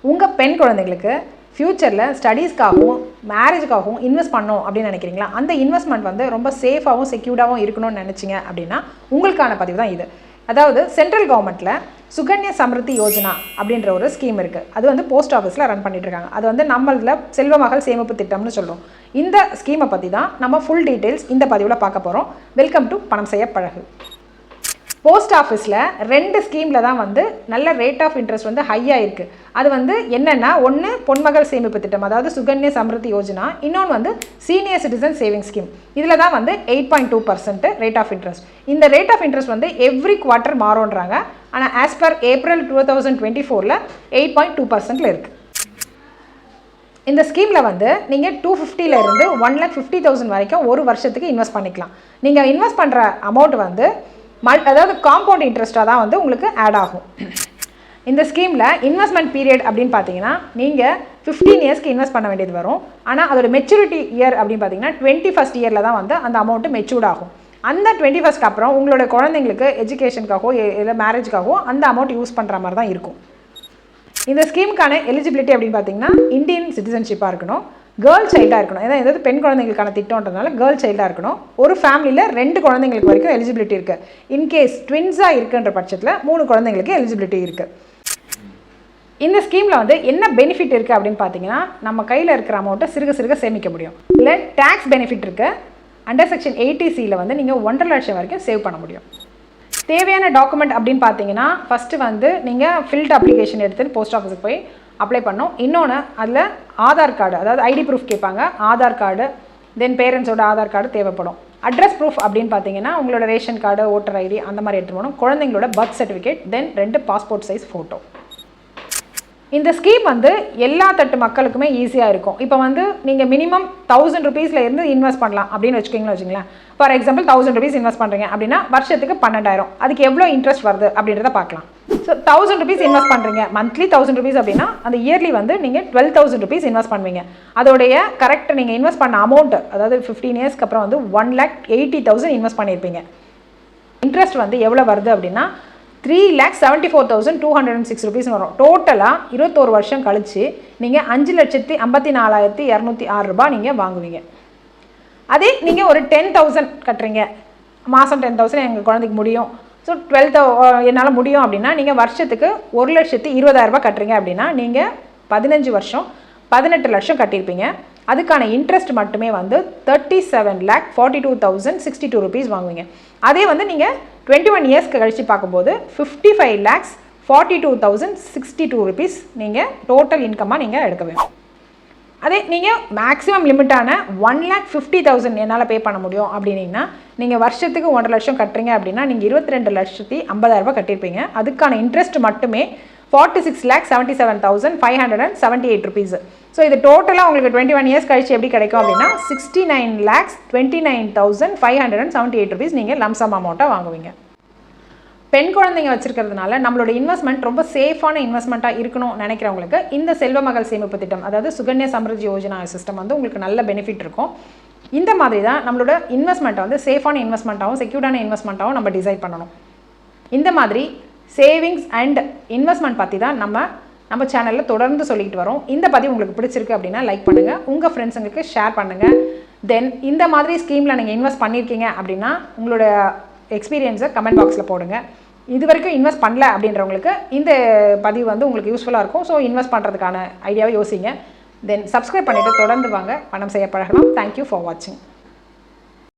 உங்கள் பெண் குழந்தைங்களுக்கு ஃப்யூச்சரில் ஸ்டடீஸ்க்காகவும் மேரேஜுக்காகவும் இன்வெஸ்ட் பண்ணோம் அப்படின்னு நினைக்கிறீங்களா? அந்த இன்வெஸ்ட்மெண்ட் வந்து ரொம்ப சேஃபாகவும் செக்யூர்டாகவும் இருக்கணும்னு நினச்சிங்க அப்படின்னா உங்களுக்கான பதிவு தான் இது. அதாவது சென்ட்ரல் கவர்மெண்ட்டில் சுகன்யா சம்ருத்தி யோஜனா அப்படின்ற ஒரு ஸ்கீம் இருக்குது. அது வந்து போஸ்ட் ஆஃபீஸில் ரன் பண்ணிட்டு இருக்காங்க. அது வந்து நம்மளில் செல்வ மகள் சேமிப்பு திட்டம்னு சொல்லுவோம். இந்த ஸ்கீமை பற்றி தான் நம்ம ஃபுல் டீட்டெயில்ஸ் இந்த பதிவில் பார்க்க போகிறோம். வெல்கம் டு பணம் செய்ய பழகு. போஸ்ட் ஆஃபீஸில் 2 ஸ்கீமில் தான் வந்து நல்ல ரேட் ஆஃப் இன்ட்ரெஸ்ட் வந்து ஹையாக இருக்குது. அது வந்து என்னென்னா, ஒன்று பொன்மகள் சேமிப்பு திட்டம், அதாவது சுகன்யா சம்ருத்தி யோஜனா. இன்னொன்று வந்து சீனியர் சிட்டிசன் சேவிங் ஸ்கீம். இதில் தான் வந்து 8.2% ரேட் ஆஃப் இன்ட்ரெஸ்ட். இந்த ரேட் ஆஃப் இன்ட்ரெஸ்ட் வந்து எவ்ரி குவார்ட்டர் மாறுன்றாங்க. ஆனால் ஆஸ் பர் ஏப்ரல் 2024 8.2%ல் இருக்குது. இந்த ஸ்கீமில் வந்து நீங்கள் 250,000 1,50,000 வரைக்கும் ஒரு வருஷத்துக்கு இன்வெஸ்ட் பண்ணிக்கலாம். நீங்கள் இன்வெஸ்ட் பண்ணுற அமௌண்ட் வந்து அதாவது காம்பவுண்ட் இன்ட்ரெஸ்ட்டாக தான் வந்து உங்களுக்கு ஆட் ஆகும். இந்த ஸ்கீமில் இன்வெஸ்ட்மெண்ட் பீரியட் அப்படின்னு பார்த்தீங்கன்னா நீங்கள் 15 இயர்ஸ்க்கு இன்வெஸ்ட் பண்ண வேண்டியது வரும். ஆனால் அதோட மெச்சூரிட்டி இயர் அப்படின்னு பார்த்தீங்கன்னா 21st இயரில் தான் வந்து அந்த அமௌண்ட்டு மெச்சூர்ட் ஆகும். அந்த 21st அப்புறம் உங்களோட குழந்தைங்களுக்கு எஜுகேஷனுக்காகவோ இல்லை மேரேஜுக்காகவோ அந்த அமௌண்ட் யூஸ் பண்ணுற மாதிரி தான் இருக்கும். இந்த ஸ்கீமுக்கான எலிஜிபிலிட்டி அப்படின்னு பார்த்தீங்கன்னா இந்தியன் சிட்டிசன்ஷிப்பாக இருக்கணும், கேர்ள் சைல்டாக இருக்கணும். ஏதாவது பெண் குழந்தைங்களுக்கான திட்டம்ன்றதுனால கேர்ள் சைல்டாக இருக்கணும். ஒரு ஃபேமிலியில் 2 குழந்தைங்களுக்கு வரைக்கும் எலிஜிபிலிட்டி இருக்குது. இன்கேஸ் ட்வின்ஸாக இருக்குன்ற பட்சத்தில் 3 குழந்தைங்களுக்கு எலிஜிபிலிட்டி இருக்குது. இந்த ஸ்கீமில் வந்து என்ன பெனிஃபிட் இருக்குது அப்படின்னு பார்த்தீங்கன்னா, நம்ம கையில் இருக்கிற அமௌண்ட்டை சிறுக சேமிக்க முடியும். இல்லை டேக்ஸ் பெனிஃபிட் இருக்குது. அண்டர் செக்ஷன் 80C வந்து நீங்கள் 1.5 லட்சம் வரைக்கும் சேவ் பண்ண முடியும். தேவையான டாக்குமெண்ட் அப்படின்னு பார்த்தீங்கன்னா, ஃபஸ்ட்டு வந்து நீங்கள் ஃபில்ட் அப்ளிகேஷன் எடுத்துகிட்டு போஸ்ட் ஆஃபீஸுக்கு போய் அப்ளை பண்ணோம். இன்னொன்று அதில் ஆதார் கார்டு, அதாவது ஐடி ப்ரூஃப் கேட்பாங்க. ஆதார் கார்டு, தென் பேரண்ட்ஸோட ஆதார் கார்டு தேவைப்படும். அட்ரஸ் ப்ரூஃப் அப்படின்னு பார்த்தீங்கன்னா உங்களோட ரேஷன் கார்டு, ஓட்டர் ஐடி அந்த மாதிரி எடுத்துகிட்டு போகணும். குழந்தைங்களோட பர்த் சர்டிஃபிகேட், தென் 2 பாஸ்போர்ட் சைஸ் ஃபோட்டோ. இந்த ஸ்கீம் வந்து எல்லா தட்டு மக்களுக்குமே ஈஸியாக இருக்கும். இப்போ வந்து நீங்கள் மினிமம் 1000 rupeesல இருந்து இன்வெஸ்ட் பண்ணலாம் அப்படின்னு வச்சுக்கோங்களேன். ஃபார் எக்ஸாம்பிள் 1000 rupees இன்வெஸ்ட் பண்ணுறீங்க அப்படின்னா வருஷத்துக்கு 12,000. அதுக்கு எவ்வளோ இன்ட்ரெஸ்ட் வருது அப்படின்றத பார்க்கலாம். ஸோ 1000 rupees இன்வெஸ்ட் பண்ணுறீங்க, மந்த்லி 1000 rupees அப்படின்னா அந்த இயர்லி வந்து நீங்கள் 12,000 rupees இன்வெஸ்ட் பண்ணுவீங்க. அதோடைய கரெக்ட் நீங்கள் இன்வெஸ்ட் பண்ண அமௌண்ட், அதாவது 15 இயர்ஸ்க்கு அப்புறம் வந்து 1,80,000 இன்வெஸ்ட் பண்ணியிருப்பீங்க. இன்ட்ரெஸ்ட் வந்து எவ்வளோ வருது அப்படின்னா 3,74,206 rupees வரும். டோட்டலாக 21 வருஷம் கழித்து நீங்கள் 5,54,206 ரூபாய் நீங்கள் வாங்குவீங்க. அதே நீங்கள் ஒரு 10,000 கட்டுறீங்க, மாதம் 10,000 எங்கள் குழந்தைக்கு முடியும், ஸோ 12,000 என்னால் முடியும் அப்படின்னா நீங்கள் வருஷத்துக்கு 1,20,000 ரூபாய் கட்டுறீங்க அப்படின்னா நீங்கள் 15 வருஷம் 18 லட்சம் கட்டியிருப்பீங்க. அதுக்கான இன்ட்ரெஸ்ட் மட்டுமே வந்து 37,42,062 rupees வாங்குவீங்க. அதே வந்து நீங்கள் 21 இயர்ஸ்க்கு கழித்து பார்க்கும்போது 55,42,062 rupees நீங்கள் டோட்டல் இன்கமாக நீங்கள் எடுக்க வேணும். அதே நீங்கள் மேக்ஸிமம் லிமிட்டான 1,50,000 என்னால் பே பண்ண முடியும் அப்படின்னீங்கன்னா நீங்கள் வருஷத்துக்கு 1.5 லட்சம் கட்டுறீங்க அப்படின்னா நீங்கள் 22,50,000 ரூபாய் கட்டியிருப்பீங்க. அதுக்கான இன்ட்ரெஸ்ட் மட்டுமே 46,77,578 rupees. ஸோ இது டோட்டலாக உங்களுக்கு 21 இயர்ஸ் கழிச்சு எப்படி கிடைக்கும் அப்படின்னா 69,29,578 rupees நீங்கள் லம்சம் அமௌண்ட்டாக வாங்குவீங்க. பெண் குழந்தைங்க வச்சுருக்கிறதுனால நம்மளோட இன்வெஸ்ட்மெண்ட் ரொம்ப சேஃபான இன்வெஸ்ட்மெண்ட்டாக இருக்கணும் நினைக்கிறவங்களுக்கு இந்த செல்வ மகள் சேமிப்பு திட்டம், அதாவது சுகன்யா சம்ருத்தி யோஜனா சிஸ்டம் வந்து உங்களுக்கு நல்ல பெனிஃபிட் இருக்கும். இந்த மாதிரி தான் நம்மளோட இன்வெஸ்ட்மெண்ட்டை வந்து சேஃபான இன்வெஸ்ட்மெண்ட்டாகவும் செக்யூர்டான இன்வெஸ்ட்மெண்ட்டாகவும் நம்ம டிசைட் பண்ணணும். இந்த மாதிரி சேவிங்ஸ் அண்ட் இன்வெஸ்ட்மெண்ட் பற்றி தான் நம்ம சேனலில் தொடர்ந்து சொல்லிட்டு வரோம். இந்த பதிவு உங்களுக்கு பிடிச்சிருக்கு அப்படின்னா லைக் பண்ணுங்கள், உங்கள் ஃப்ரெண்ட்ஸுங்களுக்கு ஷேர் பண்ணுங்கள். தென் இந்த மாதிரி ஸ்கீமில் நீங்கள் இன்வெஸ்ட் பண்ணியிருக்கீங்க அப்படின்னா உங்களோட எக்ஸ்பீரியன்ஸை கமெண்ட் பாக்ஸில் போடுங்க. இது வரைக்கும் இன்வெஸ்ட் பண்ணல அப்படின்றவங்களுக்கு இந்த பதிவு வந்து உங்களுக்கு யூஸ்ஃபுல்லாக இருக்கும். ஸோ இன்வெஸ்ட் பண்ணுறதுக்கான ஐடியாவை யோசிங்க. தென் சப்ஸ்கிரைப் பண்ணிவிட்டு தொடர்ந்து வாங்க, பணம் செய்ய பழகலாம். தேங்க்யூ ஃபார் வாட்சிங்.